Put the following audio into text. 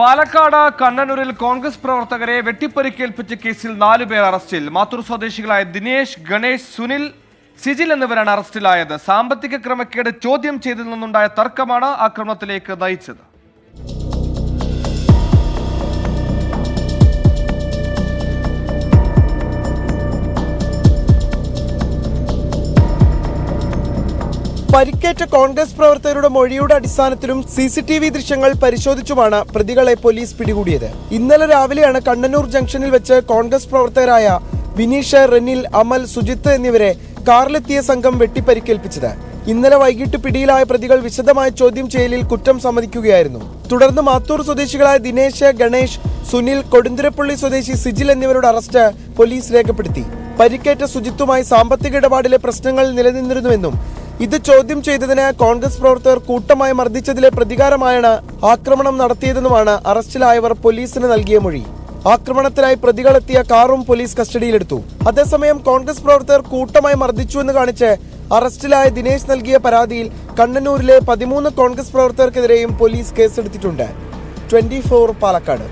പാലക്കാട് കണ്ണനൂരിൽ കോൺഗ്രസ് പ്രവർത്തകരെ വെട്ടിപ്പരിക്കേൽപ്പിച്ച കേസിൽ 4 പേർ അറസ്റ്റിൽ. മാത്തൂർ സ്വദേശികളായ ദിനേശ്, ഗണേഷ്, സുനിൽ, സിജിൽ എന്നിവരാണ് അറസ്റ്റിലായത്. സാമ്പത്തിക ക്രമക്കേട് ചോദ്യം ചെയ്തതിൽ നിന്നുണ്ടായ തർക്കമാണ് ആക്രമണത്തിലേക്ക് നയിച്ചത്. പരിക്കേറ്റ കോൺഗ്രസ് പ്രവർത്തകരുടെ മൊഴിയുടെ അടിസ്ഥാനത്തിലും CCTV ദൃശ്യങ്ങൾ പരിശോധിച്ചുമാണ് പ്രതികളെ പോലീസ് പിടികൂടിയത്. ഇന്നലെ രാവിലെയാണ് കണ്ണനൂർ ജംഗ്ഷനിൽ വെച്ച് കോൺഗ്രസ് പ്രവർത്തകരായ വിനീഷ്, റെനിൽ, അമൽ, സുജിത്ത് എന്നിവരെ കാറിലെത്തിയ സംഘം വെട്ടിപ്പരിക്കേൽപ്പിച്ചത്. ഇന്നലെ വൈകിട്ട് പിടിയിലായ പ്രതികൾ വിശദമായ ചോദ്യം ചെയ്യലിൽ കുറ്റം സമ്മതിക്കുകയായിരുന്നു. തുടർന്ന് മാത്തൂർ സ്വദേശികളായ ദിനേശ്, ഗണേഷ്, സുനിൽ, കൊടുന്തുരപ്പള്ളി സ്വദേശി സിജിൽ എന്നിവരുടെ അറസ്റ്റ് പോലീസ് രേഖപ്പെടുത്തി. പരിക്കേറ്റ സുജിത്തുമായി സാമ്പത്തിക ഇടപാടിലെ പ്രശ്നങ്ങൾ നിലനിന്നിരുന്നുവെന്നും ഇത് ചോദ്യം ചെയ്തതിന് കോൺഗ്രസ് പ്രവർത്തകർ കൂട്ടമായി മർദ്ദിച്ചതിലെ പ്രതികാരമായാണ് ആക്രമണം നടത്തിയതെന്നുമാണ് അറസ്റ്റിലായവർ പോലീസിന് നൽകിയ മൊഴി. ആക്രമണത്തിനായി പ്രതികളെത്തിയ കാറും പോലീസ് കസ്റ്റഡിയിലെടുത്തു. അതേസമയം കോൺഗ്രസ് പ്രവർത്തകർ കൂട്ടമായി മർദ്ദിച്ചുവെന്ന് കാണിച്ച് അറസ്റ്റിലായ ദിനേശ് നൽകിയ പരാതിയിൽ കണ്ണനൂരിലെ 13 കോൺഗ്രസ് പ്രവർത്തകർക്കെതിരെയും പോലീസ് കേസെടുത്തിട്ടുണ്ട്. 24 പാലക്കാട്.